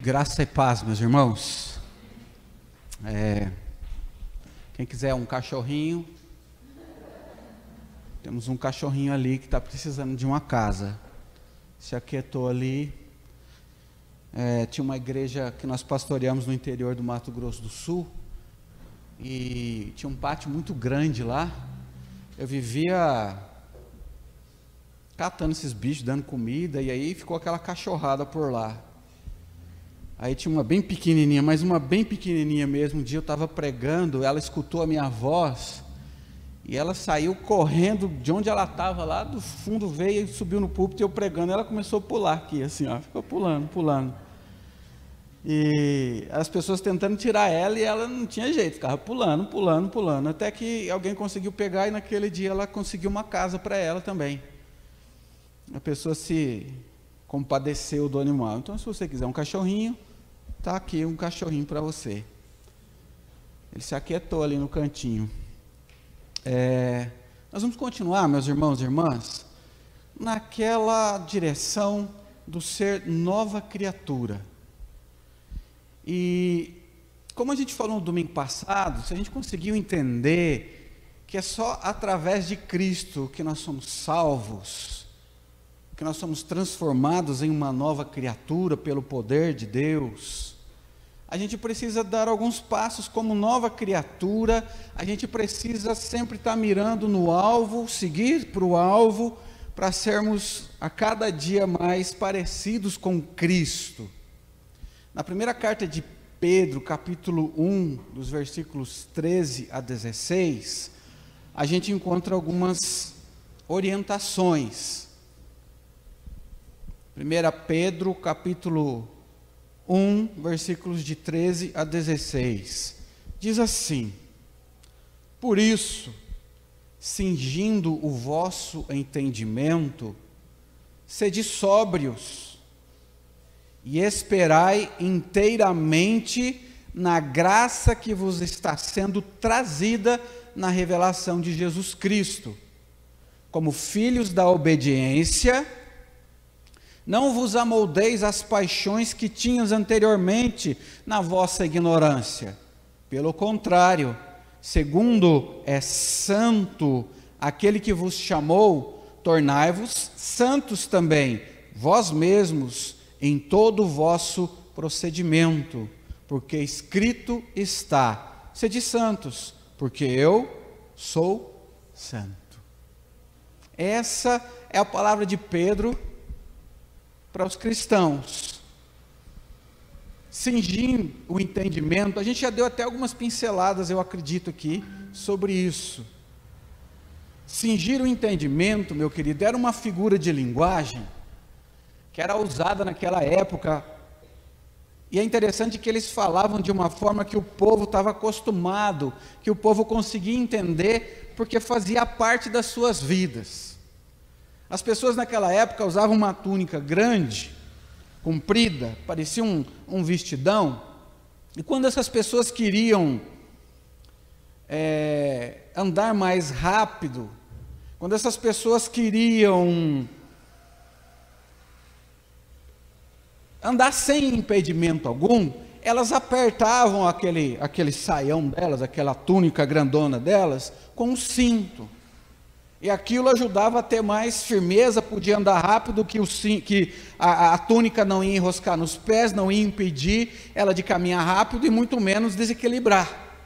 Graça e paz, meus irmãos. Quem quiser um cachorrinho, temos um cachorrinho ali que está precisando de uma casa. Se aquietou ali. Tinha uma igreja que nós pastoreamos no interior do Mato Grosso do Sul, e tinha um pátio muito grande lá. Eu vivia catando esses bichos, dando comida, e aí ficou aquela cachorrada por lá. Aí tinha uma bem pequenininha, mas uma bem pequenininha mesmo. Um dia eu estava pregando, ela escutou a minha voz, e ela saiu correndo de onde ela estava, lá do fundo, veio e subiu no púlpito, e eu pregando, ela começou a pular aqui, assim, ó, ficou pulando. E as pessoas tentando tirar ela, e ela não tinha jeito, ficava pulando, até que alguém conseguiu pegar, e naquele dia ela conseguiu uma casa para ela também. A pessoa se compadeceu do animal. Então, se você quiser um cachorrinho, está aqui um cachorrinho para você. Ele se aquietou ali no cantinho. Nós vamos continuar, meus irmãos e irmãs, naquela direção do ser nova criatura. E como a gente falou no domingo passado, se a gente conseguiu entender que é só através de Cristo que nós somos salvos, que nós somos transformados em uma nova criatura pelo poder de Deus, a gente precisa dar alguns passos como nova criatura. A gente precisa sempre estar mirando no alvo, seguir para o alvo, para sermos a cada dia mais parecidos com Cristo. Na primeira carta de Pedro, capítulo 1, dos versículos 13 a 16, a gente encontra algumas orientações. 1 Pedro, capítulo 1, versículos de 13 a 16, diz assim: por isso, cingindo o vosso entendimento, sede sóbrios, e esperai inteiramente na graça que vos está sendo trazida na revelação de Jesus Cristo. Como filhos da obediência, não vos amoldeis às paixões que tinhas anteriormente na vossa ignorância. Pelo contrário, segundo é santo aquele que vos chamou, tornai-vos santos também, vós mesmos, em todo o vosso procedimento, porque escrito está: sede santos, porque eu sou santo. Essa é a palavra de Pedro para os cristãos. Cingir o entendimento, a gente já deu até algumas pinceladas, eu acredito aqui, sobre isso. Cingir o entendimento, meu querido, era uma figura de linguagem que era usada naquela época, e é interessante que eles falavam de uma forma que o povo estava acostumado, que o povo conseguia entender, porque fazia parte das suas vidas. As pessoas naquela época usavam uma túnica grande, comprida, parecia um vestidão, e quando essas pessoas queriam andar mais rápido, quando essas pessoas queriam andar sem impedimento algum, elas apertavam aquele saião delas, aquela túnica grandona delas, com um cinto. E aquilo ajudava a ter mais firmeza, podia andar rápido, que a túnica não ia enroscar nos pés, não ia impedir ela de caminhar rápido e muito menos desequilibrar.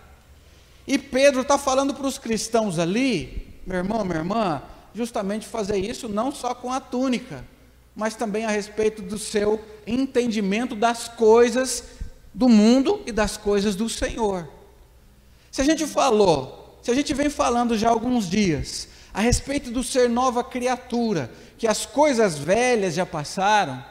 E Pedro está falando para os cristãos ali, meu irmão, minha irmã, justamente fazer isso não só com a túnica, mas também a respeito do seu entendimento das coisas do mundo e das coisas do Senhor. Se a gente vem falando já há alguns dias a respeito do ser nova criatura, que as coisas velhas já passaram,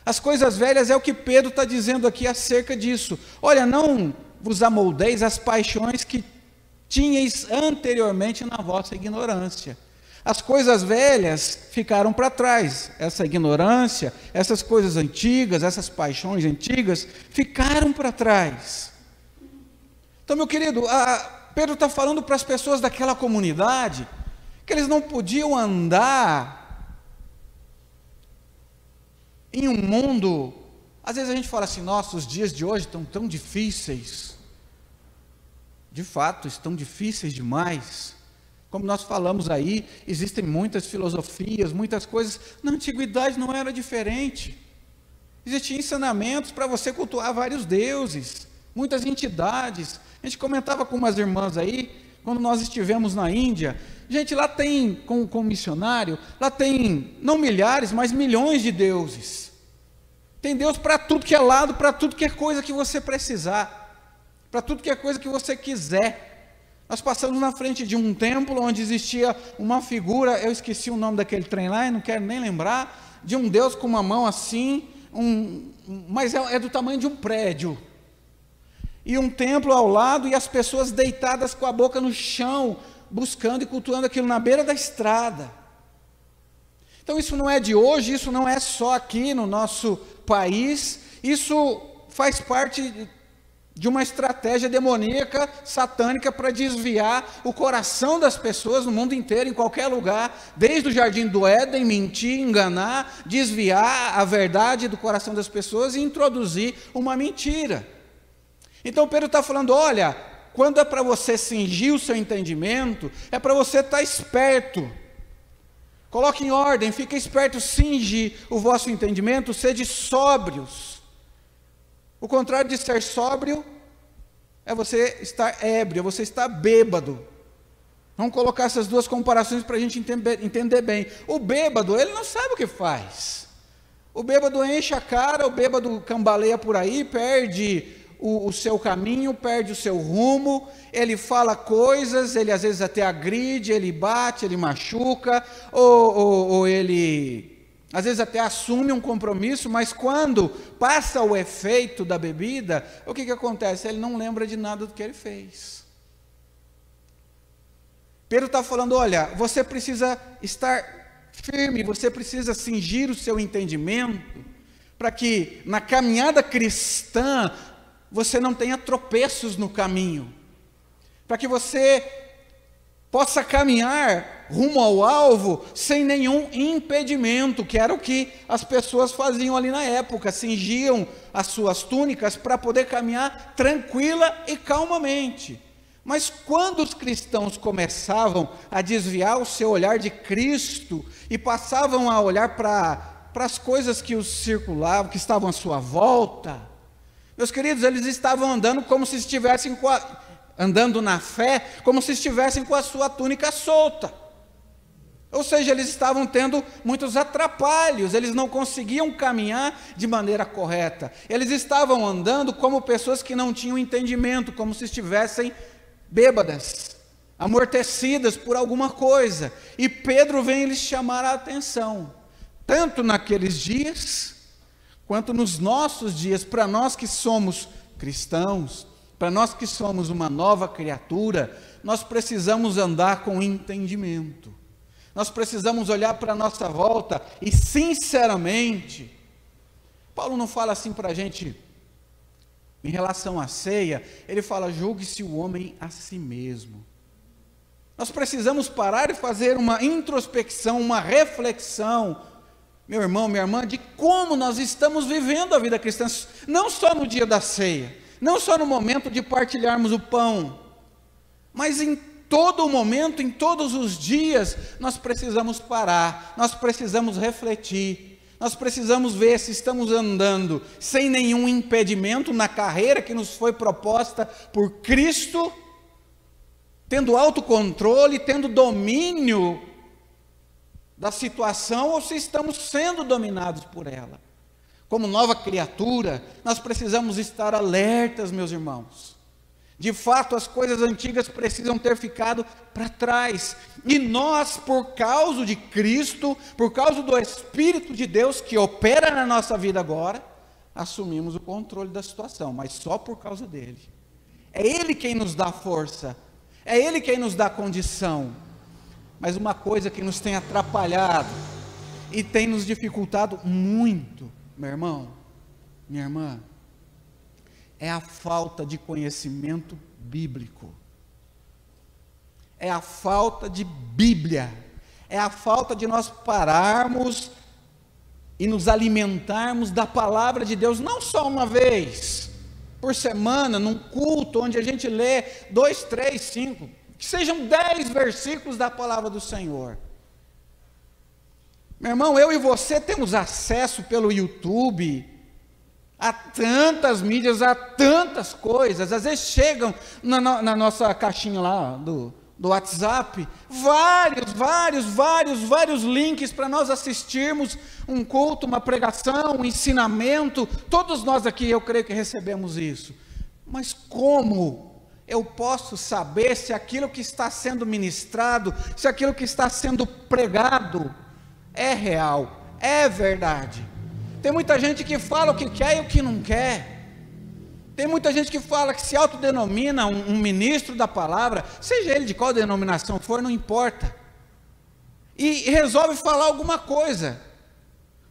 as coisas velhas é o que Pedro está dizendo aqui acerca disso. Olha, não vos amoldeis às paixões que tinhais anteriormente na vossa ignorância. As coisas velhas ficaram para trás, essa ignorância, essas coisas antigas, essas paixões antigas ficaram para trás. Então, meu querido, Pedro está falando para as pessoas daquela comunidade que eles não podiam andar em um mundo Às vezes a gente fala assim, nossa, os dias de hoje estão tão difíceis. De fato, estão difíceis demais. Como nós falamos aí, existem muitas filosofias, muitas coisas. Na antiguidade não era diferente. Existiam ensinamentos para você cultuar vários deuses, muitas entidades. A gente comentava com umas irmãs aí, quando nós estivemos na Índia. Gente, lá tem, com missionário, lá tem, não milhares, mas milhões de deuses. Tem Deus para tudo que é lado, para tudo que é coisa que você precisar, para tudo que é coisa que você quiser. Nós passamos na frente de um templo onde existia uma figura, eu esqueci o nome daquele trem lá, e não quero nem lembrar, de um Deus com uma mão assim, mas é do tamanho de um prédio. E um templo ao lado, e as pessoas deitadas com a boca no chão, buscando e cultuando aquilo na beira da estrada. Então isso não é de hoje, isso não é só aqui no nosso país, isso faz parte de uma estratégia demoníaca, satânica, para desviar o coração das pessoas no mundo inteiro, em qualquer lugar, desde o jardim do Éden, mentir, enganar, desviar a verdade do coração das pessoas e introduzir uma mentira. Então Pedro está falando, olha, quando é para você cingir o seu entendimento, é para você estar esperto. Coloque em ordem, fique esperto, cinge o vosso entendimento, sede sóbrios. O contrário de ser sóbrio é você estar ébrio, é você estar bêbado. Vamos colocar essas duas comparações para a gente entender bem. O bêbado, ele não sabe o que faz. O bêbado enche a cara, o bêbado cambaleia por aí, perde o seu caminho, perde o seu rumo, ele fala coisas, ele às vezes até agride, ele bate, ele machuca, ou ele às vezes até assume um compromisso, mas quando passa o efeito da bebida, o que acontece? Ele não lembra de nada do que ele fez. Pedro está falando, olha, você precisa estar firme, você precisa cingir o seu entendimento, para que na caminhada cristã, você não tenha tropeços no caminho, para que você possa caminhar rumo ao alvo sem nenhum impedimento, que era o que as pessoas faziam ali na época, cingiam as suas túnicas para poder caminhar tranquila e calmamente. Mas quando os cristãos começavam a desviar o seu olhar de Cristo e passavam a olhar para as coisas que os circulavam, que estavam à sua volta, meus queridos, eles estavam andando como se estivessem andando na fé, como se estivessem com a sua túnica solta. Ou seja, eles estavam tendo muitos atrapalhos, eles não conseguiam caminhar de maneira correta. Eles estavam andando como pessoas que não tinham entendimento, como se estivessem bêbadas, amortecidas por alguma coisa. E Pedro vem lhes chamar a atenção, tanto naqueles dias, quanto nos nossos dias, para nós que somos cristãos, para nós que somos uma nova criatura, nós precisamos andar com entendimento. Nós precisamos olhar para a nossa volta e, sinceramente, Paulo não fala assim para a gente, em relação à ceia, ele fala, julgue-se o homem a si mesmo. Nós precisamos parar e fazer uma introspecção, uma reflexão, meu irmão, minha irmã, de como nós estamos vivendo a vida cristã, não só no dia da ceia, não só no momento de partilharmos o pão, mas em todo o momento, em todos os dias, nós precisamos parar, nós precisamos refletir, nós precisamos ver se estamos andando sem nenhum impedimento na carreira que nos foi proposta por Cristo, tendo autocontrole, tendo domínio da situação, ou se estamos sendo dominados por ela. Como nova criatura, nós precisamos estar alertas, meus irmãos. De fato, as coisas antigas precisam ter ficado para trás. E nós, por causa de Cristo, por causa do Espírito de Deus que opera na nossa vida agora, assumimos o controle da situação, mas só por causa dele. É Ele quem nos dá força, é Ele quem nos dá condição. Mas uma coisa que nos tem atrapalhado e tem nos dificultado muito, meu irmão, minha irmã, é a falta de conhecimento bíblico, é a falta de Bíblia, é a falta de nós pararmos e nos alimentarmos da palavra de Deus, não só uma vez por semana, num culto onde a gente lê 2, 3, 5, que sejam 10 versículos da palavra do Senhor. Meu irmão, eu e você temos acesso pelo YouTube a tantas mídias, a tantas coisas. Às vezes chegam na nossa caixinha lá do WhatsApp, vários links para nós assistirmos um culto, uma pregação, um ensinamento. Todos nós aqui, eu creio que recebemos isso. Mas como eu posso saber se aquilo que está sendo ministrado, se aquilo que está sendo pregado é real, é verdade? Tem muita gente que fala o que quer e o que não quer. Tem muita gente que fala que se autodenomina um ministro da palavra, seja ele de qual denominação for, não importa, e resolve falar alguma coisa.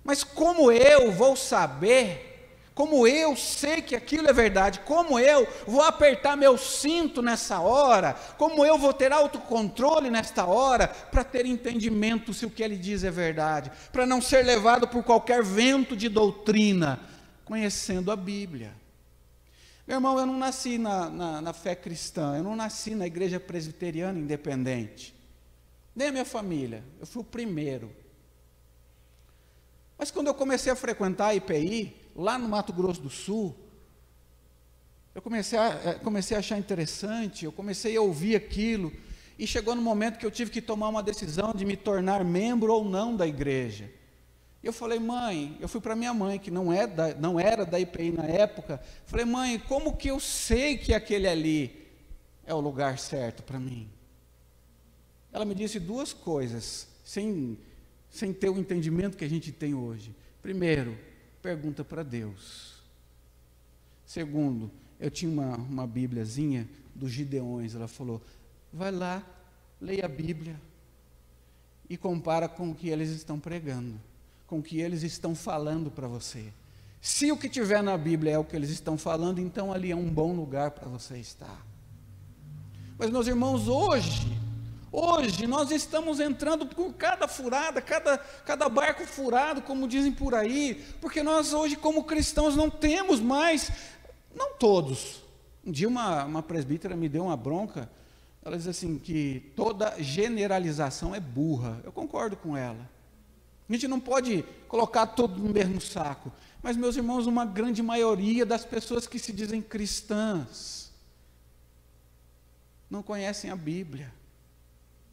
Mas como eu vou saber, como eu sei que aquilo é verdade, como eu vou apertar meu cinto nessa hora, como eu vou ter autocontrole nesta hora, para ter entendimento se o que ele diz é verdade, para não ser levado por qualquer vento de doutrina, conhecendo a Bíblia. Meu irmão, eu não nasci na fé cristã, eu não nasci na igreja presbiteriana independente, nem a minha família, eu fui o primeiro. Mas quando eu comecei a frequentar a IPI, lá no Mato Grosso do Sul, eu comecei a achar interessante, eu comecei a ouvir aquilo, e chegou no momento que eu tive que tomar uma decisão de me tornar membro ou não da igreja. Eu falei, mãe, eu fui para minha mãe, que não era da IPI na época, falei, mãe, como que eu sei que aquele ali é o lugar certo para mim? Ela me disse duas coisas, sem ter o entendimento que a gente tem hoje. Primeiro, pergunta para Deus. Segundo, eu tinha uma bíbliazinha dos Gideões, ela falou, vai lá, leia a Bíblia, e compara com o que eles estão pregando, com o que eles estão falando para você. Se o que tiver na Bíblia é o que eles estão falando, então ali é um bom lugar para você estar. Mas meus irmãos, hoje nós estamos entrando por cada furada, cada barco furado, como dizem por aí, porque nós hoje como cristãos não temos mais, não todos. Um dia uma presbítera me deu uma bronca, ela diz assim, que toda generalização é burra. Eu concordo com ela. A gente não pode colocar todo no mesmo saco, mas meus irmãos, uma grande maioria das pessoas que se dizem cristãs não conhecem a Bíblia,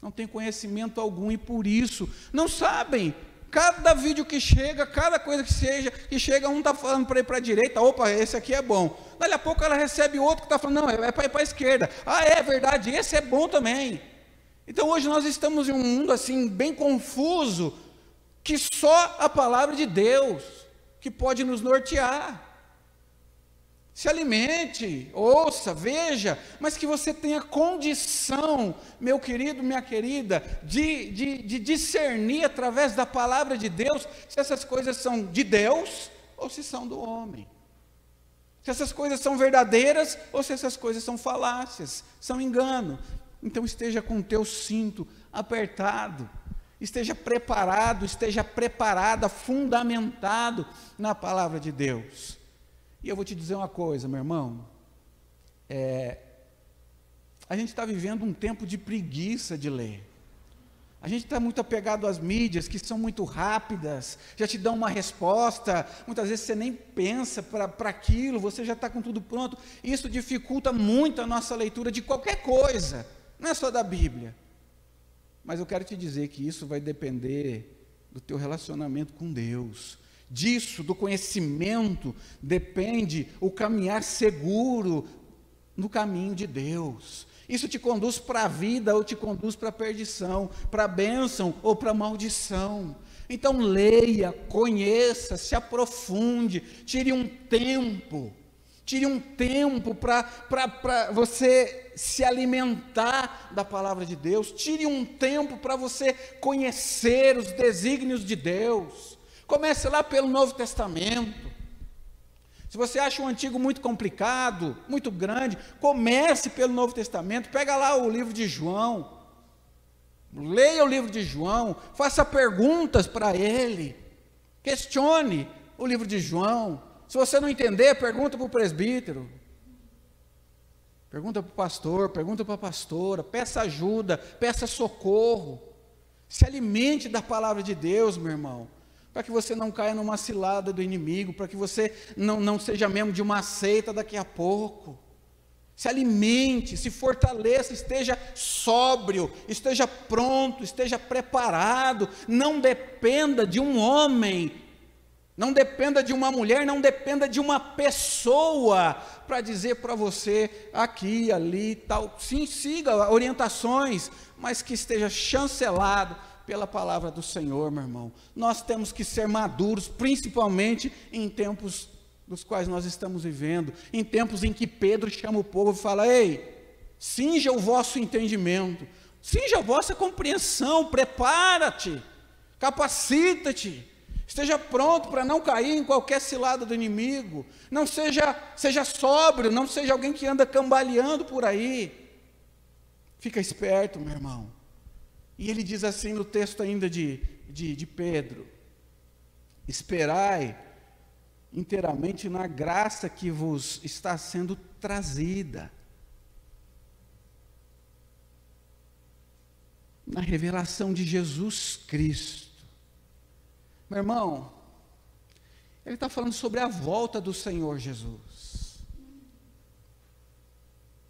não tem conhecimento algum e por isso não sabem. Cada vídeo que chega, cada coisa que chega, um está falando para ir para a direita, opa, esse aqui é bom. Dali a pouco ela recebe outro que está falando, não, é para ir para a esquerda. Ah, é verdade, esse é bom também. Então hoje nós estamos em um mundo assim, bem confuso, que só a palavra de Deus que pode nos nortear. Se alimente, ouça, veja, mas que você tenha condição, meu querido, minha querida, de discernir através da palavra de Deus, se essas coisas são de Deus ou se são do homem. Se essas coisas são verdadeiras ou se essas coisas são falácias, são engano. Então esteja com o teu cinto apertado, esteja preparado, esteja preparada, fundamentado na palavra de Deus. E eu vou te dizer uma coisa, meu irmão, a gente está vivendo um tempo de preguiça de ler. A gente está muito apegado às mídias, que são muito rápidas, já te dão uma resposta, muitas vezes você nem pensa para aquilo, você já está com tudo pronto. Isso dificulta muito a nossa leitura de qualquer coisa, não é só da Bíblia. Mas eu quero te dizer que isso vai depender do teu relacionamento com Deus. Disso, do conhecimento, depende o caminhar seguro no caminho de Deus. Isso te conduz para a vida ou te conduz para a perdição, para a bênção ou para a maldição. Então leia, conheça, se aprofunde, tire um tempo para você se alimentar da palavra de Deus, tire um tempo para você conhecer os desígnios de Deus. Comece lá pelo Novo Testamento. Se você acha o Antigo muito complicado, muito grande, comece pelo Novo Testamento, pega lá o livro de João, leia o livro de João, faça perguntas para ele, Questione o livro de João. Se você não entender, pergunta para o presbítero. Pergunta para o pastor, pergunta para a pastora, peça ajuda, peça socorro. Se alimente da palavra de Deus, meu irmão, para que você não caia numa cilada do inimigo, para que você não seja membro de uma seita daqui a pouco. Se alimente, se fortaleça, esteja sóbrio, esteja pronto, esteja preparado. Não dependa de um homem, não dependa de uma mulher, não dependa de uma pessoa para dizer para você aqui, ali, tal. Sim, siga orientações, mas que esteja chancelado pela palavra do Senhor, meu irmão. Nós temos que ser maduros, principalmente em tempos dos quais nós estamos vivendo, em tempos em que Pedro chama o povo e fala: ei, cinja o vosso entendimento, cinja a vossa compreensão, prepara-te, capacita-te, esteja pronto para não cair em qualquer cilada do inimigo, não seja sóbrio, não seja alguém que anda cambaleando por aí, fica esperto, meu irmão. E ele diz assim no texto ainda de Pedro: esperai inteiramente na graça que vos está sendo trazida, na revelação de Jesus Cristo. Meu irmão, ele está falando sobre a volta do Senhor Jesus.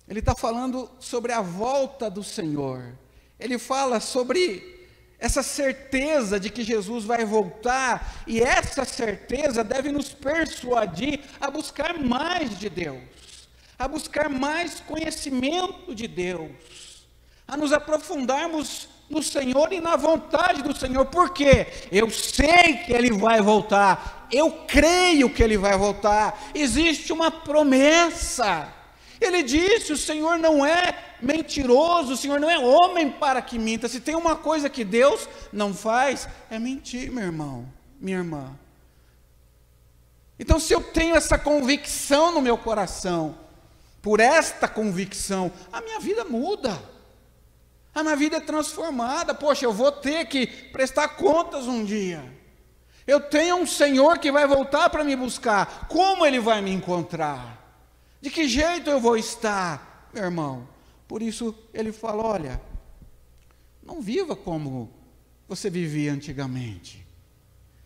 Ele está falando sobre a volta do Senhor. Ele fala sobre essa certeza de que Jesus vai voltar, e essa certeza deve nos persuadir a buscar mais de Deus, a buscar mais conhecimento de Deus, a nos aprofundarmos no Senhor e na vontade do Senhor. Por quê? Eu sei que Ele vai voltar, eu creio que Ele vai voltar, existe uma promessa. Ele disse: o Senhor não é mentiroso, o Senhor não é homem para que minta. Se tem uma coisa que Deus não faz, é mentir, meu irmão, minha irmã. Então, se eu tenho essa convicção no meu coração, por esta convicção, a minha vida muda, a minha vida é transformada. Poxa, eu vou ter que prestar contas um dia, eu tenho um Senhor que vai voltar para me buscar. Como Ele vai me encontrar? De que jeito eu vou estar, meu irmão? Por isso ele fala: olha, não viva como você vivia antigamente,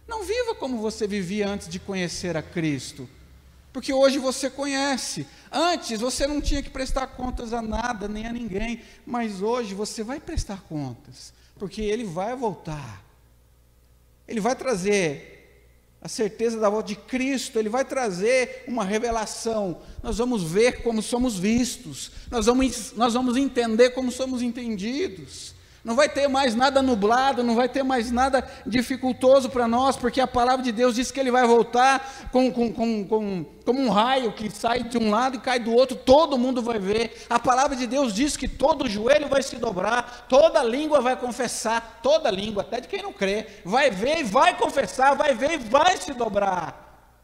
não viva como você vivia antes de conhecer a Cristo, porque hoje você conhece. Antes você não tinha que prestar contas a nada, nem a ninguém, mas hoje você vai prestar contas, porque Ele vai voltar, Ele vai trazer a certeza da volta de Cristo, Ele vai trazer uma revelação. Nós vamos ver como somos vistos, nós vamos entender como somos entendidos. Não vai ter mais nada nublado, não vai ter mais nada dificultoso para nós, porque a palavra de Deus diz que Ele vai voltar como um raio que sai de um lado e cai do outro, todo mundo vai ver. A palavra de Deus diz que todo joelho vai se dobrar, toda língua vai confessar, toda língua, até de quem não crê, vai ver e vai confessar, vai ver e vai se dobrar.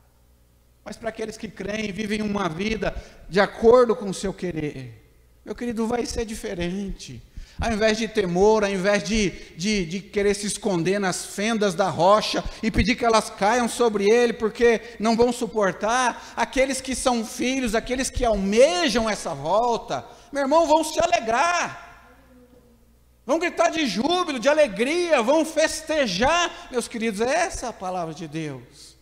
Mas para aqueles que creem, vivem uma vida de acordo com o seu querer, meu querido, vai ser diferente. Ao invés de temor, ao invés de querer se esconder nas fendas da rocha e pedir que elas caiam sobre ele, porque não vão suportar, aqueles que são filhos, aqueles que almejam essa volta, meu irmão, vão se alegrar, vão gritar de júbilo, de alegria, vão festejar, meus queridos. Essa é a palavra de Deus.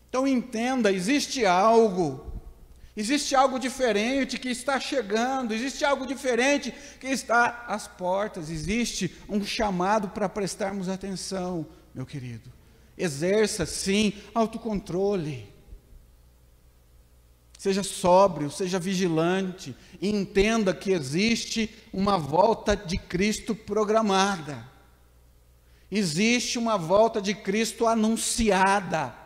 Então entenda, existe algo diferente que está chegando, existe algo diferente que está às portas, existe um chamado para prestarmos atenção, meu querido. Exerça, sim, autocontrole, seja sóbrio, seja vigilante, e entenda que existe uma volta de Cristo programada, existe uma volta de Cristo anunciada.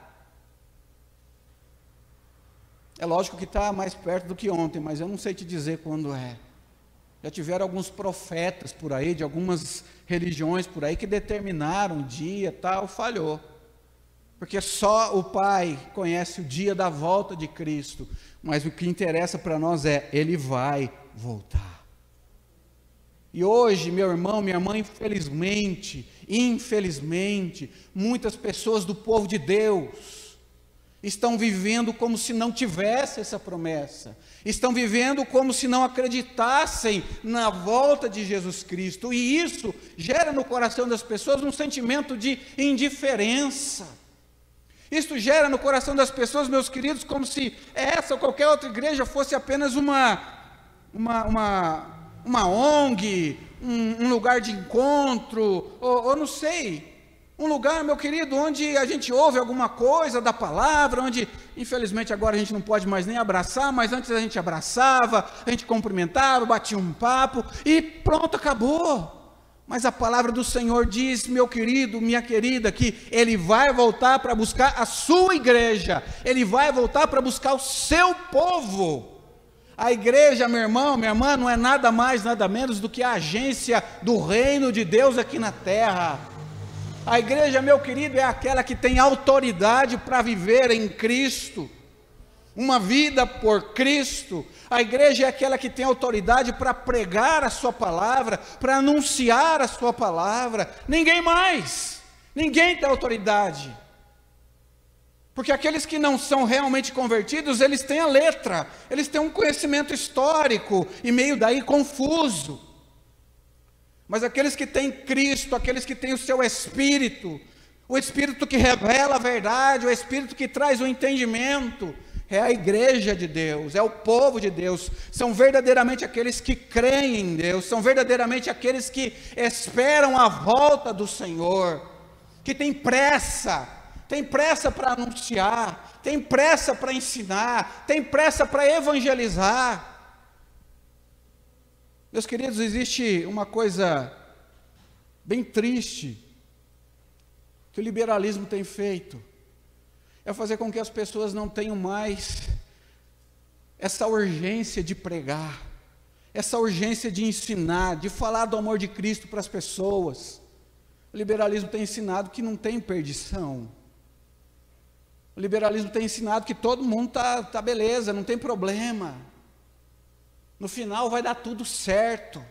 É lógico que está mais perto do que ontem, mas eu não sei te dizer quando é. Já tiveram alguns profetas por aí, de algumas religiões por aí, que determinaram o dia, tal, falhou. Porque só o Pai conhece o dia da volta de Cristo, mas o que interessa para nós é: Ele vai voltar. E hoje, meu irmão, minha irmã, infelizmente, Infelizmente, muitas pessoas do povo de Deus estão vivendo como se não tivesse essa promessa, estão vivendo como se não acreditassem na volta de Jesus Cristo, e isso gera no coração das pessoas um sentimento de indiferença. Isso gera no coração das pessoas, meus queridos, como se essa ou qualquer outra igreja fosse apenas uma ONG, um lugar de encontro, ou não sei, um lugar, meu querido, onde a gente ouve alguma coisa da palavra, onde, infelizmente, agora a gente não pode mais nem abraçar, mas antes a gente abraçava, a gente cumprimentava, batia um papo, e pronto, acabou. Mas a palavra do Senhor diz, meu querido, minha querida, que Ele vai voltar para buscar a sua igreja, Ele vai voltar para buscar o seu povo. A igreja, meu irmão, minha irmã, não é nada mais, nada menos do que a agência do reino de Deus aqui na terra. A igreja, meu querido, é aquela que tem autoridade para viver em Cristo, uma vida por Cristo. A igreja é aquela que tem autoridade para pregar a sua palavra, para anunciar a sua palavra. Ninguém mais, ninguém tem autoridade. Porque aqueles que não são realmente convertidos, eles têm a letra, eles têm um conhecimento histórico e meio daí confuso. Mas aqueles que têm Cristo, aqueles que têm o seu Espírito, o Espírito que revela a verdade, o Espírito que traz o entendimento, é a igreja de Deus, é o povo de Deus, são verdadeiramente aqueles que creem em Deus, são verdadeiramente aqueles que esperam a volta do Senhor, que têm pressa para anunciar, tem pressa para ensinar, tem pressa para evangelizar. Meus queridos, existe uma coisa bem triste que o liberalismo tem feito, é fazer com que as pessoas não tenham mais essa urgência de pregar, essa urgência de ensinar, de falar do amor de Cristo para as pessoas. O liberalismo tem ensinado que não tem perdição. O liberalismo tem ensinado que todo mundo tá beleza, não tem problema. No final vai dar tudo certo.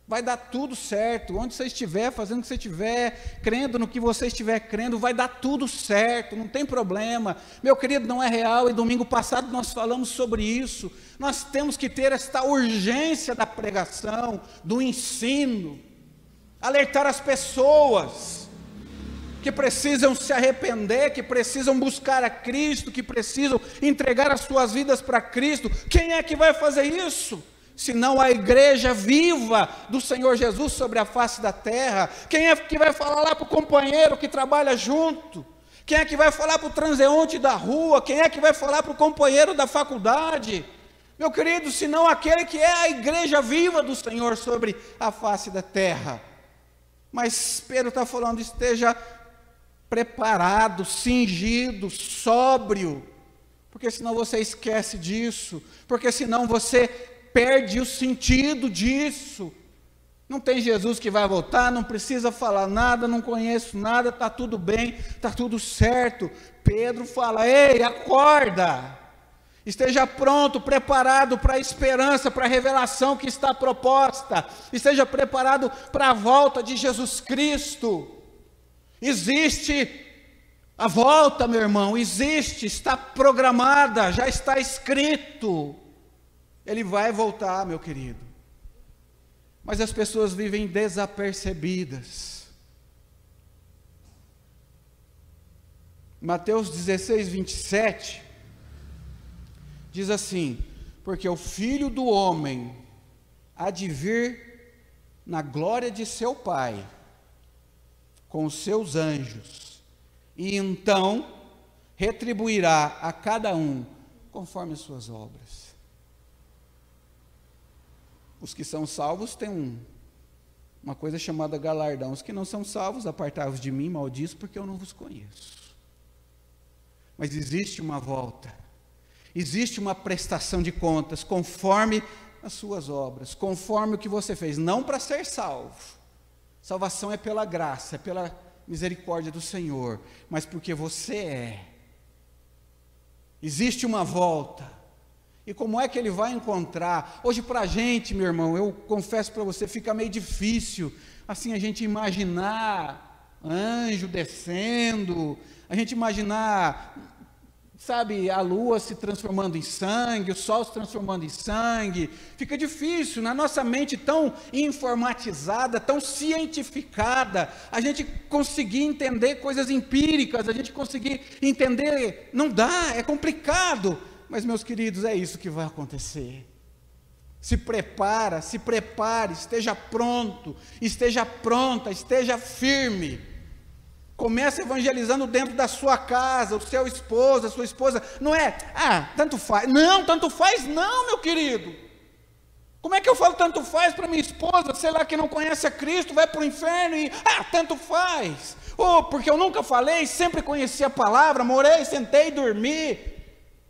Vai dar tudo certo. Onde você estiver, fazendo o que você estiver, crendo no que você estiver crendo, vai dar tudo certo, não tem problema. Meu querido, não é real, e domingo passado nós falamos sobre isso. Nós temos que ter esta urgência da pregação, do ensino, alertar as pessoas que precisam se arrepender, que precisam buscar a Cristo, que precisam entregar as suas vidas para Cristo. Quem é que vai fazer isso? Senão a igreja viva do Senhor Jesus sobre a face da terra. Quem é que vai falar lá para o companheiro que trabalha junto? Quem é que vai falar para o transeunte da rua? Quem é que vai falar para o companheiro da faculdade? Meu querido, senão aquele que é a igreja viva do Senhor sobre a face da terra. Mas Pedro está falando, esteja preparado, cingido, sóbrio, porque senão você esquece disso, porque senão você perde o sentido disso. Não tem Jesus que vai voltar, não precisa falar nada, não conheço nada, está tudo bem, está tudo certo. Pedro fala, ei, acorda, esteja pronto, preparado para a esperança, para a revelação que está proposta, esteja preparado para a volta de Jesus Cristo. Existe a volta, meu irmão, existe, está programada, já está escrito. Ele vai voltar, meu querido. Mas as pessoas vivem desapercebidas. Mateus 16, 27, diz assim, porque o Filho do Homem há de vir na glória de seu Pai, com os seus anjos, e então retribuirá a cada um conforme as suas obras. Os que são salvos têm uma coisa chamada galardão. Os que não são salvos, apartai-vos de mim, malditos, porque eu não vos conheço. Mas existe uma volta, existe uma prestação de contas, conforme as suas obras, conforme o que você fez, não para ser salvo. Salvação é pela graça, é pela misericórdia do Senhor, mas porque você é. Existe uma volta. E como é que ele vai encontrar? Hoje para a gente, meu irmão, eu confesso para você, fica meio difícil, assim, a gente imaginar anjo descendo, a gente imaginar, sabe, a lua se transformando em sangue, o sol se transformando em sangue. Fica difícil, na nossa mente tão informatizada, tão cientificada, a gente conseguir entender coisas empíricas, a gente conseguir entender, não dá, é complicado. Mas, meus queridos, é isso que vai acontecer. Se prepara, se prepare, esteja pronto, esteja pronta, esteja firme. Comece evangelizando dentro da sua casa, o seu esposo, a sua esposa. Não é, tanto faz. Não, tanto faz não, meu querido. Como é que eu falo tanto faz para minha esposa, sei lá, que não conhece a Cristo, vai para o inferno e, tanto faz. Ou porque eu nunca falei, sempre conheci a palavra, morei, sentei, dormi,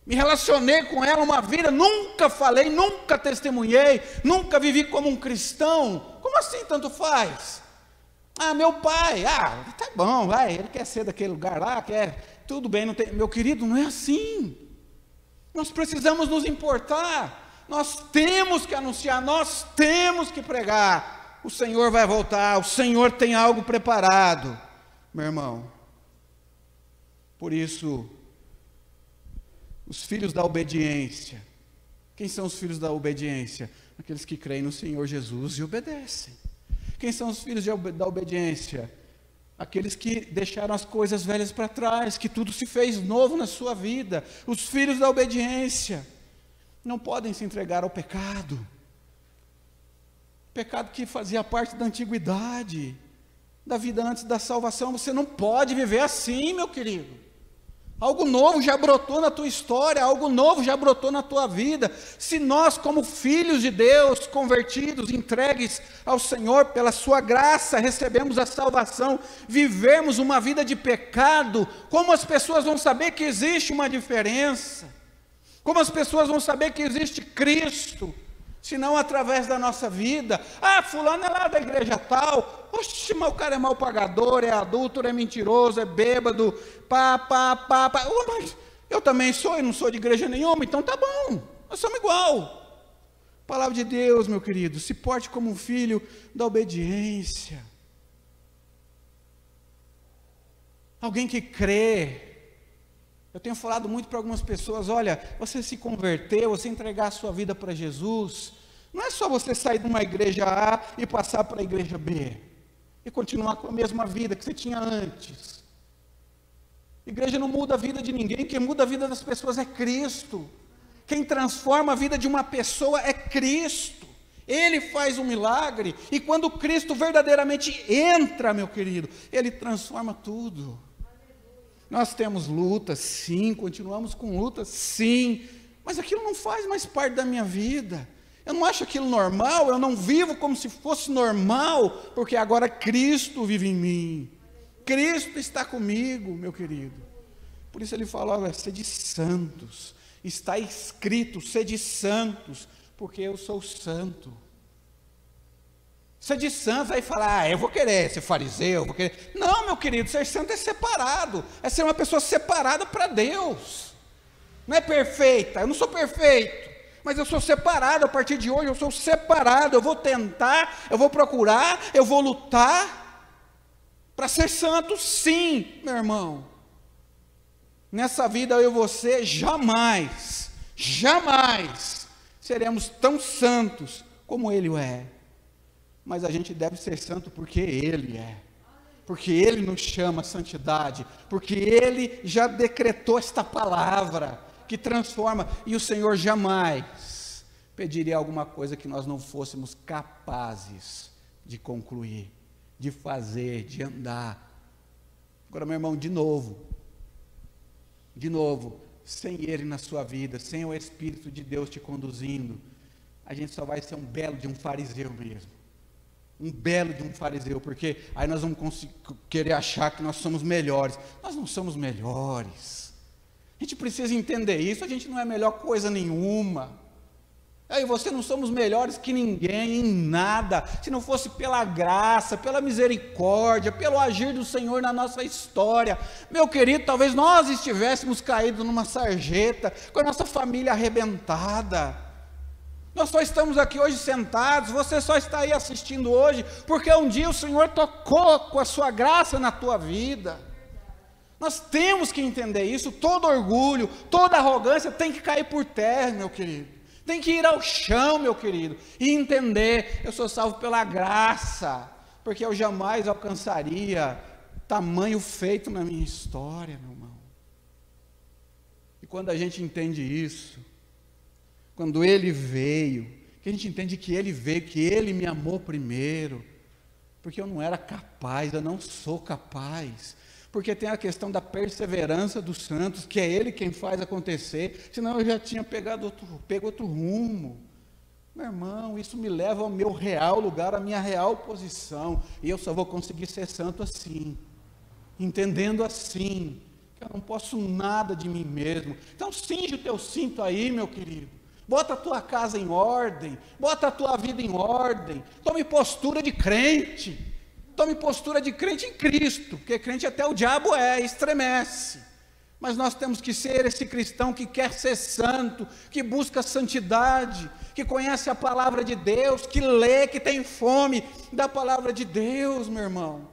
me relacionei com ela uma vida, nunca falei, nunca testemunhei, nunca vivi como um cristão. Como assim tanto faz? Meu pai, tá bom, vai, ele quer ser daquele lugar lá, quer, tudo bem, não tem, meu querido, não é assim. Nós precisamos nos importar, nós temos que anunciar, nós temos que pregar. O Senhor vai voltar, o Senhor tem algo preparado, meu irmão. Por isso, os filhos da obediência, quem são os filhos da obediência? Aqueles que creem no Senhor Jesus e obedecem. Quem são os filhos da obediência? Aqueles que deixaram as coisas velhas para trás, que tudo se fez novo na sua vida. Os filhos da obediência não podem se entregar ao pecado. Pecado que fazia parte da antiguidade, da vida antes da salvação. Você não pode viver assim, meu querido. Algo novo já brotou na tua história, algo novo já brotou na tua vida. Se nós, como filhos de Deus, convertidos, entregues ao Senhor, pela sua graça, recebemos a salvação, vivermos uma vida de pecado, como as pessoas vão saber que existe uma diferença? Como as pessoas vão saber que existe Cristo? Senão através da nossa vida. Fulano é lá da igreja tal. Oxe, mas o cara é mal pagador, é adúltero, é mentiroso, é bêbado, mas eu também sou e não sou de igreja nenhuma, então tá bom, nós somos igual. Palavra de Deus, meu querido, se porte como um filho da obediência. Alguém que crê. Eu tenho falado muito para algumas pessoas, olha, você se converteu, você entregar a sua vida para Jesus, não é só você sair de uma igreja A e passar para a igreja B, e continuar com a mesma vida que você tinha antes. Igreja não muda a vida de ninguém, quem muda a vida das pessoas é Cristo. Quem transforma a vida de uma pessoa é Cristo. Ele faz um milagre, e quando Cristo verdadeiramente entra, meu querido, Ele transforma tudo. Nós temos lutas, sim, continuamos com lutas, sim, mas aquilo não faz mais parte da minha vida. Eu não acho aquilo normal, eu não vivo como se fosse normal, porque agora Cristo vive em mim. Cristo está comigo, meu querido. Por isso ele fala, olha, sede santos, está escrito, sede santos, porque eu sou santo. Sede santos, aí fala, eu vou querer ser fariseu, vou querer. Não, meu querido, ser santo é separado, é ser uma pessoa separada para Deus. Não é perfeita, eu não sou perfeito, mas eu sou separado. A partir de hoje eu sou separado, eu vou tentar, eu vou procurar, eu vou lutar para ser santo, sim, meu irmão. Nessa vida eu e você jamais seremos tão santos como Ele é. Mas a gente deve ser santo porque Ele é, porque Ele nos chama a santidade, porque Ele já decretou esta palavra que transforma, e o Senhor jamais pediria alguma coisa que nós não fôssemos capazes de concluir, de fazer, de andar. Agora, meu irmão, de novo, sem Ele na sua vida, sem o Espírito de Deus te conduzindo, a gente só vai ser um belo de um fariseu mesmo. Um belo de um fariseu, porque aí nós vamos querer achar que nós somos melhores. Nós não somos melhores. A gente precisa entender isso, a gente não é melhor coisa nenhuma. Eu e você não somos melhores que ninguém em nada, se não fosse pela graça, pela misericórdia, pelo agir do Senhor na nossa história. Meu querido, talvez nós estivéssemos caídos numa sarjeta, com a nossa família arrebentada. Nós só estamos aqui hoje sentados, você só está aí assistindo hoje, porque um dia o Senhor tocou com a sua graça na tua vida. Nós temos que entender isso. Todo orgulho, toda arrogância tem que cair por terra, meu querido. Tem que ir ao chão, meu querido, e entender: eu sou salvo pela graça, porque eu jamais alcançaria tamanho feito na minha história, meu irmão. E quando a gente entende isso, quando Ele veio, que a gente entende que Ele veio, que Ele me amou primeiro, porque eu não era capaz, eu não sou capaz, porque tem a questão da perseverança dos santos, que é Ele quem faz acontecer, senão eu já tinha pego outro rumo. Meu irmão, isso me leva ao meu real lugar, à minha real posição, e eu só vou conseguir ser santo assim, entendendo assim, que eu não posso nada de mim mesmo. Então cinge o teu cinto aí, meu querido, bota a tua casa em ordem, bota a tua vida em ordem, tome postura de crente, tome postura de crente em Cristo, porque crente até o diabo estremece, mas nós temos que ser esse cristão que quer ser santo, que busca santidade, que conhece a palavra de Deus, que lê, que tem fome da palavra de Deus, meu irmão,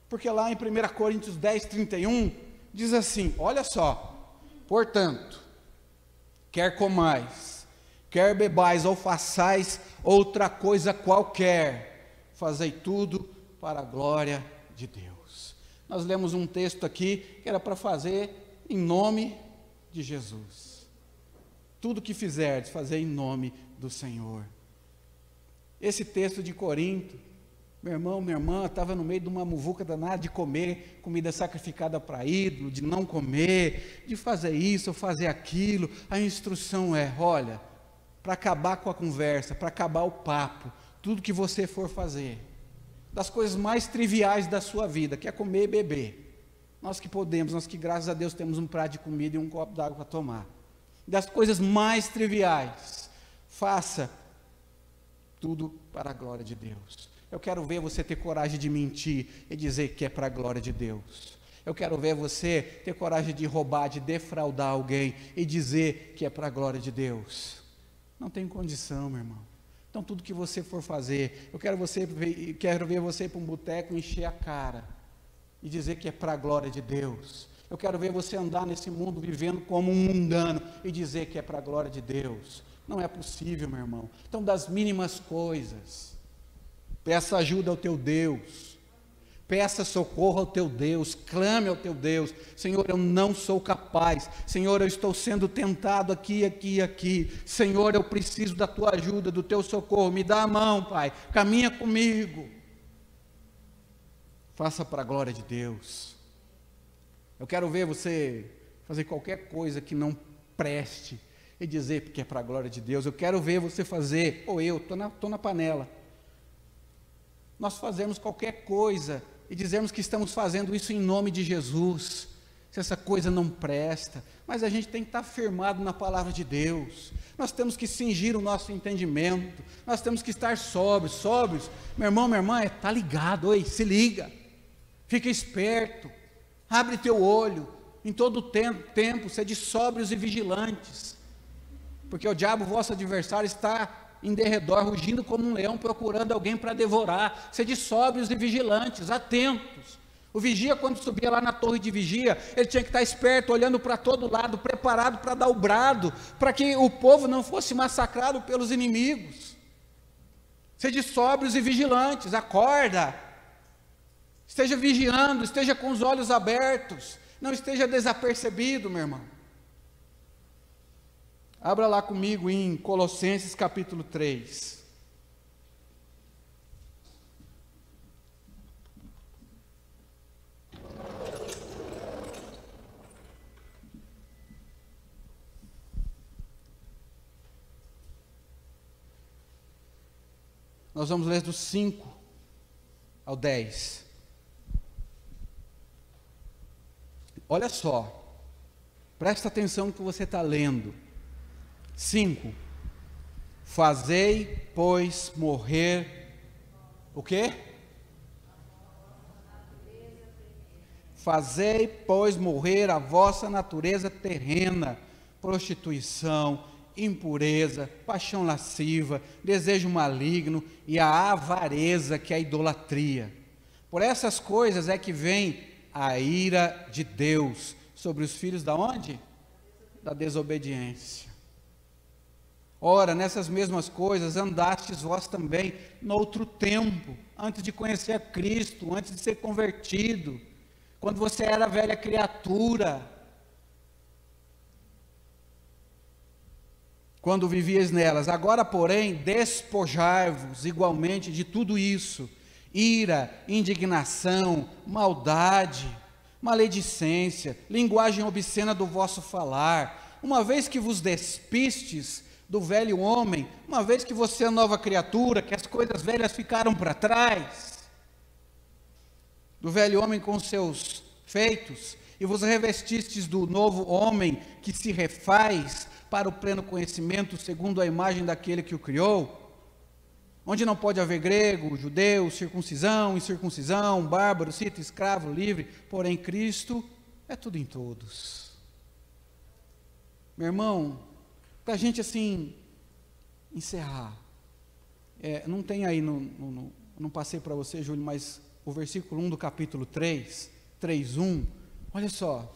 porque lá em 1 Coríntios 10:31, diz assim, olha só: portanto, quer comais, quer bebais ou façais outra coisa qualquer, fazei tudo para a glória de Deus. Nós lemos um texto aqui que era para fazer em nome de Jesus. Tudo que fizerdes, fazer em nome do Senhor. Esse texto de Corinto, meu irmão, minha irmã, estava no meio de uma muvuca danada de comer comida sacrificada para ídolo, de não comer, de fazer isso ou fazer aquilo. A instrução é: olha, para acabar com a conversa, para acabar o papo, tudo que você for fazer, das coisas mais triviais da sua vida, que é comer e beber, nós que podemos, nós que graças a Deus temos um prato de comida e um copo d'água para tomar, das coisas mais triviais, faça tudo para a glória de Deus. Eu quero ver você ter coragem de mentir e dizer que é para a glória de Deus. Eu quero ver você ter coragem de roubar, de defraudar alguém e dizer que é para a glória de Deus. Não tem condição, meu irmão. Então tudo que você for fazer, eu quero ver você ir para um boteco, encher a cara e dizer que é para a glória de Deus. Eu quero ver você andar nesse mundo vivendo como um mundano e dizer que é para a glória de Deus. Não é possível, meu irmão. Então, das mínimas coisas, peça ajuda ao teu Deus, peça socorro ao teu Deus, clame ao teu Deus: Senhor, eu não sou capaz, Senhor, eu estou sendo tentado aqui, Senhor, eu preciso da tua ajuda, do teu socorro, me dá a mão, Pai, caminha comigo. Faça para a glória de Deus. Eu quero ver você fazer qualquer coisa que não preste e dizer que é para a glória de Deus. Eu quero ver você fazer, ou eu, estou na panela, nós fazemos qualquer coisa e dizemos que estamos fazendo isso em nome de Jesus, se essa coisa não presta, mas a gente tem que estar firmado na palavra de Deus, nós temos que cingir o nosso entendimento, nós temos que estar sóbrios, meu irmão, minha irmã, está ligado, oi, se liga, fica esperto, abre teu olho, em todo tempo, sede sóbrios e vigilantes, porque o diabo, vosso adversário, está em derredor, rugindo como um leão, procurando alguém para devorar. Sede sóbrios e vigilantes, atentos. O vigia, quando subia lá na torre de vigia, ele tinha que estar esperto, olhando para todo lado, preparado para dar o brado, para que o povo não fosse massacrado pelos inimigos. Sede sóbrios e vigilantes, acorda, esteja vigiando, esteja com os olhos abertos, não esteja desapercebido, meu irmão. Abra lá comigo em Colossenses capítulo 3. Nós vamos ler do 5 ao 10. Olha só, presta atenção no que você está lendo. 5. Fazei, pois, morrer o quê? Fazei, pois, morrer a vossa natureza terrena, prostituição, impureza, paixão lasciva, desejo maligno e a avareza, que é a idolatria. Por essas coisas é que vem a ira de Deus sobre os filhos da onde? Da desobediência. Ora, nessas mesmas coisas andastes vós também no outro tempo, antes de conhecer a Cristo, antes de ser convertido, quando você era velha criatura, quando vivias nelas. Agora, porém, despojai-vos igualmente de tudo isso: ira, indignação, maldade, maledicência, linguagem obscena do vosso falar, uma vez que vos despistes do velho homem, uma vez que você é nova criatura, que as coisas velhas ficaram para trás, do velho homem com seus feitos, e vos revestistes do novo homem, que se refaz para o pleno conhecimento, segundo a imagem daquele que o criou, onde não pode haver grego, judeu, circuncisão, incircuncisão, bárbaro, cita, escravo, livre, porém Cristo é tudo em todos. Meu irmão, para a gente assim, encerrar, não tem aí, não passei para você, Júlio, mas o versículo 1 do capítulo 3:1, olha só,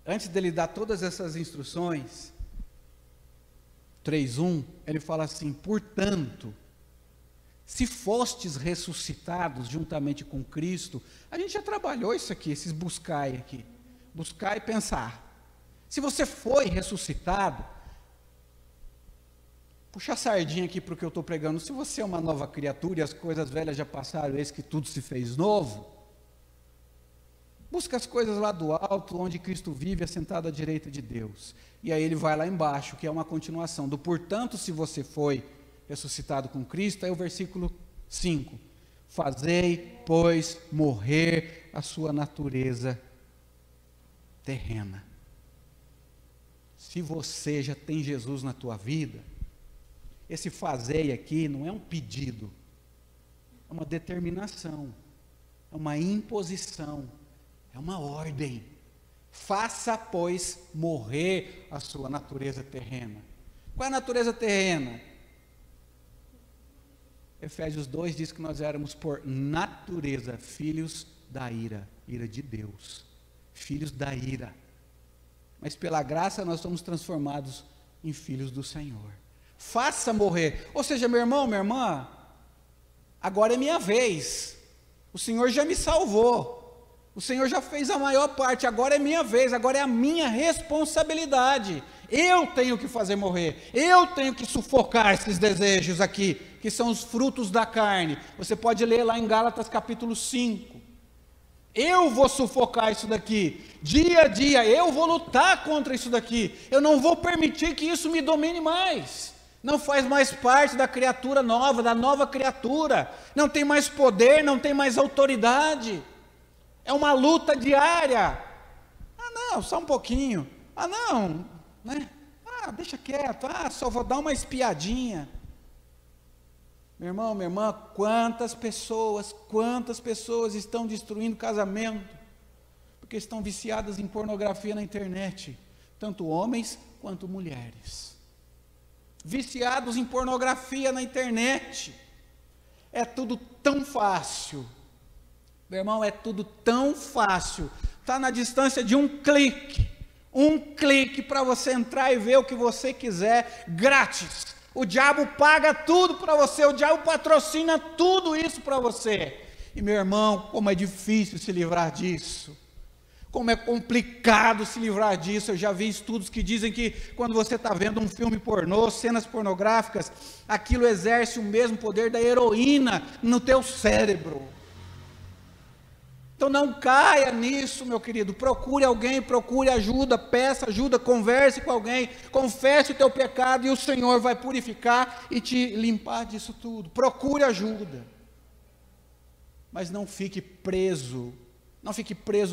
antes dele dar todas essas instruções, 3:1, ele fala assim: portanto, se fostes ressuscitados juntamente com Cristo, a gente já trabalhou isso aqui, esses buscar e pensar. Se você foi ressuscitado, puxa a sardinha aqui para o que eu estou pregando, se você é uma nova criatura e as coisas velhas já passaram, eis que tudo se fez novo, busca as coisas lá do alto, onde Cristo vive, assentado à direita de Deus. E aí ele vai lá embaixo, que é uma continuação do portanto, se você foi ressuscitado com Cristo, aí o versículo 5, fazei, pois, morrer a sua natureza terrena. Se você já tem Jesus na tua vida, esse fazei aqui não é um pedido, é uma determinação, é uma imposição, é uma ordem. Faça, pois, morrer a sua natureza terrena. Qual é a natureza terrena? Efésios 2 diz que nós éramos por natureza filhos da ira, ira de Deus, filhos da ira. Mas pela graça nós somos transformados em filhos do Senhor. Faça morrer. Ou seja, meu irmão, minha irmã, agora é minha vez. O Senhor já me salvou. O Senhor já fez a maior parte, agora é minha vez, agora é a minha responsabilidade. Eu tenho que fazer morrer, eu tenho que sufocar esses desejos aqui, que são os frutos da carne. Você pode ler lá em Gálatas capítulo 5. Eu vou sufocar isso daqui, dia a dia, eu vou lutar contra isso daqui, eu não vou permitir que isso me domine mais. Não faz mais parte da criatura nova, da nova criatura, não tem mais poder, não tem mais autoridade. É uma luta diária. Ah, não, só um pouquinho. Ah, não, né? Ah, deixa quieto. Ah, só vou dar uma espiadinha. Meu irmão, minha irmã, quantas pessoas estão destruindo casamento, porque estão viciadas em pornografia na internet, tanto homens quanto mulheres. Viciados em pornografia na internet. É tudo tão fácil. Meu irmão, é tudo tão fácil, está na distância de um clique para você entrar e ver o que você quiser, grátis. O diabo paga tudo para você, o diabo patrocina tudo isso para você. E meu irmão, como é difícil se livrar disso, como é complicado se livrar disso. Eu já vi estudos que dizem que quando você está vendo um filme pornô, cenas pornográficas, aquilo exerce o mesmo poder da heroína no teu cérebro. Então não caia nisso, meu querido. Procure alguém, procure ajuda, peça ajuda, converse com alguém, confesse o teu pecado e o Senhor vai purificar e te limpar disso tudo. Procure ajuda. Mas não fique preso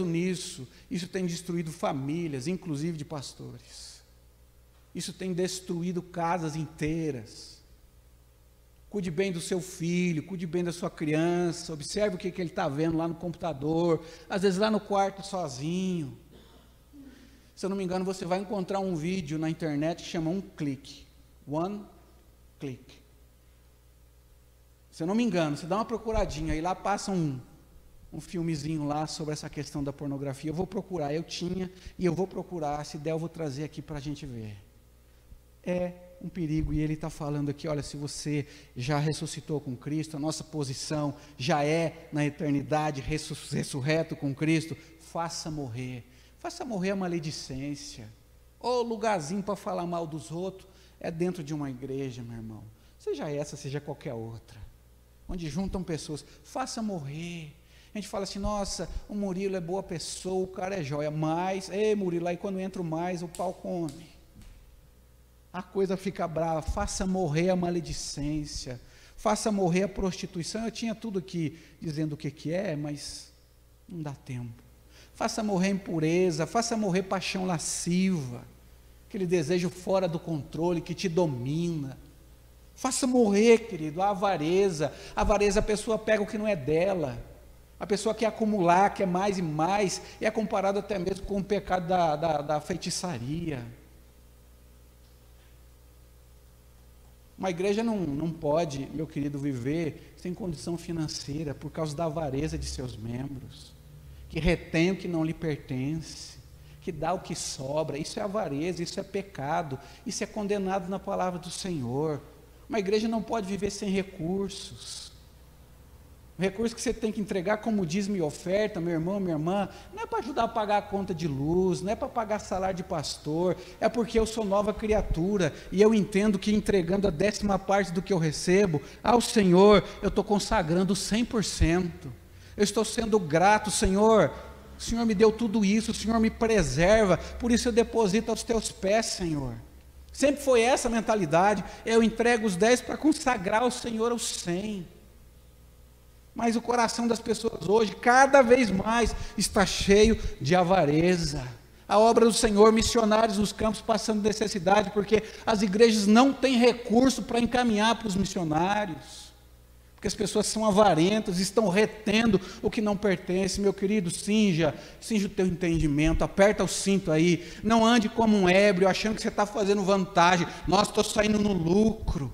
nisso. Isso tem destruído famílias, inclusive de pastores. Isso tem destruído casas inteiras. Cuide bem do seu filho, cuide bem da sua criança, observe o que ele está vendo lá no computador, às vezes lá no quarto sozinho. Se eu não me engano, você vai encontrar um vídeo na internet que chama Um Clique. One Click. Se eu não me engano, você dá uma procuradinha, e lá passa um filmezinho lá sobre essa questão da pornografia. Eu vou procurar, eu tinha, e eu vou procurar, se der eu vou trazer aqui para a gente ver. É um perigo, e ele está falando aqui, olha, se você já ressuscitou com Cristo, a nossa posição já é na eternidade, ressurreto com Cristo, faça morrer a maledicência, ou lugarzinho para falar mal dos outros, é dentro de uma igreja, meu irmão, seja essa, seja qualquer outra, onde juntam pessoas, faça morrer. A gente fala assim, nossa, o Murilo é boa pessoa, o cara é joia, mas, ei Murilo, aí quando entra mais, o pau come, a coisa fica brava. Faça morrer a maledicência, faça morrer a prostituição. Eu tinha tudo aqui dizendo o que é, mas não dá tempo. Faça morrer a impureza, faça morrer paixão lasciva, aquele desejo fora do controle que te domina. Faça morrer, querido, a avareza. A avareza, a pessoa pega o que não é dela, a pessoa quer acumular, quer mais e mais, e é comparado até mesmo com o pecado da feitiçaria. Uma igreja não pode, meu querido, viver sem condição financeira por causa da avareza de seus membros, que retém o que não lhe pertence, que dá o que sobra. Isso é avareza, isso é pecado, isso é condenado na palavra do Senhor. Uma igreja não pode viver sem recursos. O recurso que você tem que entregar como dízimo e oferta, meu irmão, minha irmã, não é para ajudar a pagar a conta de luz, não é para pagar salário de pastor, é porque eu sou nova criatura, e eu entendo que entregando a 10ª parte do que eu recebo ao Senhor, eu estou consagrando 100%, eu estou sendo grato. Senhor, o Senhor me deu tudo isso, o Senhor me preserva, por isso eu deposito aos teus pés, Senhor. Sempre foi essa a mentalidade, eu entrego os 10 para consagrar ao Senhor os 100. Mas o coração das pessoas hoje, cada vez mais, está cheio de avareza. A obra do Senhor, missionários nos campos passando necessidade, porque as igrejas não têm recurso para encaminhar para os missionários, porque as pessoas são avarentas, estão retendo o que não pertence. Meu querido, cinja o teu entendimento, aperta o cinto aí, não ande como um ébrio, achando que você está fazendo vantagem, nossa, estou saindo no lucro.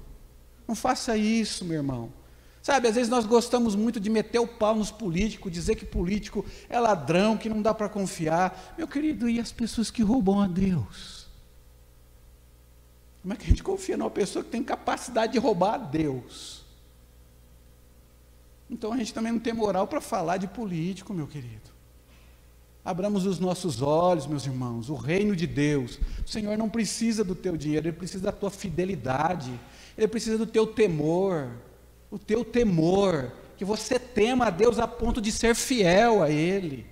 Não faça isso, meu irmão. Sabe, às vezes nós gostamos muito de meter o pau nos políticos, dizer que político é ladrão, que não dá para confiar. Meu querido, e as pessoas que roubam a Deus? Como é que a gente confia numa pessoa que tem capacidade de roubar a Deus? Então a gente também não tem moral para falar de político, meu querido. Abramos os nossos olhos, meus irmãos, o reino de Deus. O Senhor não precisa do teu dinheiro, Ele precisa da tua fidelidade, Ele precisa do teu temor. O teu temor, que você tema a Deus a ponto de ser fiel a Ele.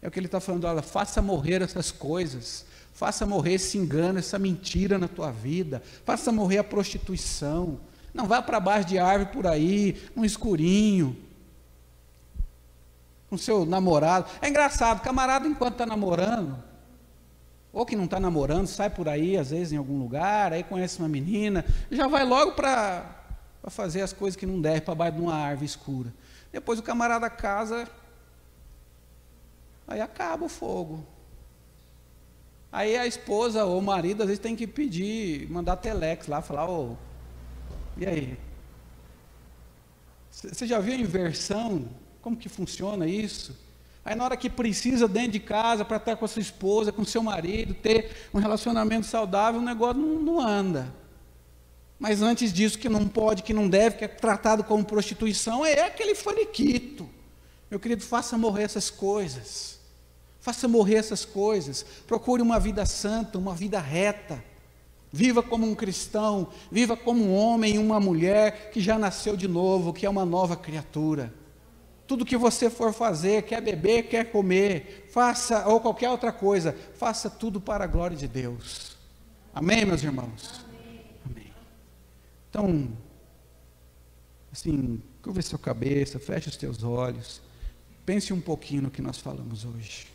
É o que Ele está falando, olha, faça morrer essas coisas, faça morrer esse engano, essa mentira na tua vida, faça morrer a prostituição, não vá para baixo de árvore por aí, no escurinho, com seu namorado. É engraçado, camarada enquanto está namorando, ou que não está namorando, sai por aí, às vezes em algum lugar, aí conhece uma menina, já vai logo para fazer as coisas que não deve, para baixo de uma árvore escura. Depois o camarada casa, aí acaba o fogo. Aí a esposa ou o marido às vezes tem que pedir, mandar telex lá, falar, e aí? Você já viu a inversão? Como que funciona isso? Aí na hora que precisa dentro de casa, para estar com a sua esposa, com o seu marido, ter um relacionamento saudável, o negócio não anda. Mas antes disso, que não pode, que não deve, que é tratado como prostituição, é aquele faniquito. Meu querido, faça morrer essas coisas. Faça morrer essas coisas. Procure uma vida santa, uma vida reta. Viva como um cristão, viva como um homem e uma mulher que já nasceu de novo, que é uma nova criatura. Tudo que você for fazer, quer beber, quer comer, faça, ou qualquer outra coisa, faça tudo para a glória de Deus. Amém, meus irmãos? Amém. Então, assim, curva sua cabeça, feche os teus olhos, pense um pouquinho no que nós falamos hoje.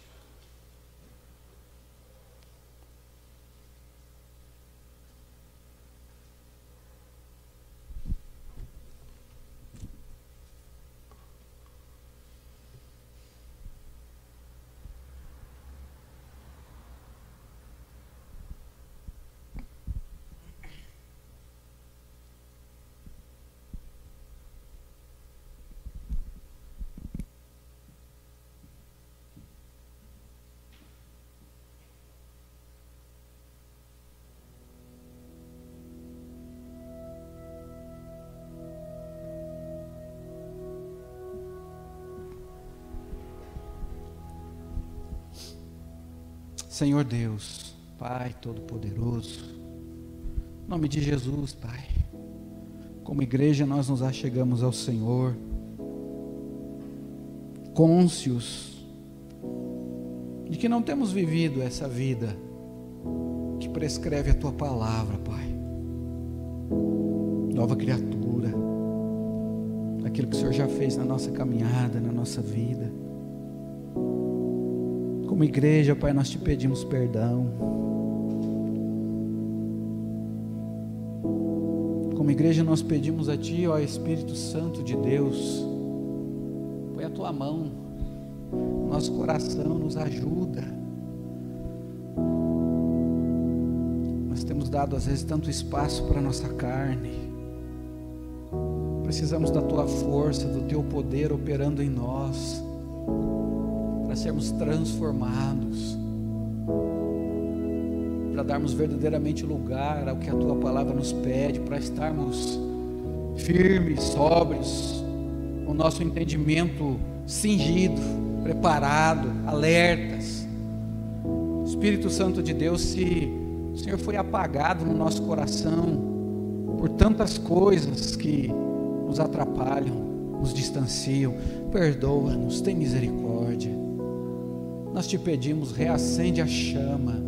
Senhor Deus, Pai Todo-Poderoso, em nome de Jesus, Pai, como igreja nós nos achegamos ao Senhor, cônscios de que não temos vivido essa vida que prescreve a Tua palavra, Pai. Nova criatura, aquilo que o Senhor já fez na nossa caminhada, na nossa vida. Como igreja, Pai, nós te pedimos perdão. Como igreja nós pedimos a Ti, ó Espírito Santo de Deus, põe a Tua mão no nosso coração, nos ajuda. Nós temos dado às vezes tanto espaço para a nossa carne. Precisamos da Tua força, do Teu poder operando em nós, para sermos transformados, para darmos verdadeiramente lugar ao que a Tua palavra nos pede, para estarmos firmes, sóbrios, com o nosso entendimento cingido, preparado, alertas. Espírito Santo de Deus, se o Senhor foi apagado no nosso coração por tantas coisas que nos atrapalham, nos distanciam, perdoa-nos, tem misericórdia. Nós te pedimos, reacende a chama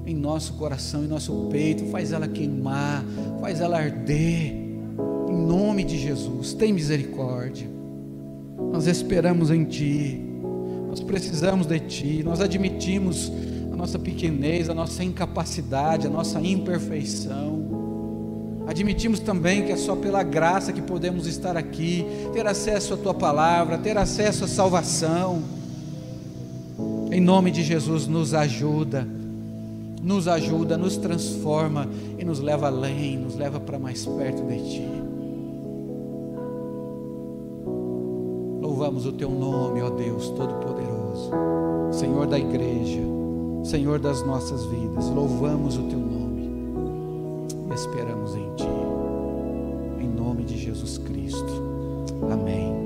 em nosso coração, em nosso peito, faz ela queimar, faz ela arder, em nome de Jesus, tem misericórdia. Nós esperamos em Ti, nós precisamos de Ti, nós admitimos a nossa pequenez, a nossa incapacidade, a nossa imperfeição. Admitimos também que é só pela graça que podemos estar aqui, ter acesso à Tua palavra, ter acesso à salvação. Em nome de Jesus, nos ajuda, nos transforma e nos leva além, nos leva para mais perto de Ti. Louvamos o Teu nome, ó Deus Todo-Poderoso, Senhor da igreja, Senhor das nossas vidas. Louvamos o Teu nome e esperamos em Ti, em nome de Jesus Cristo. Amém.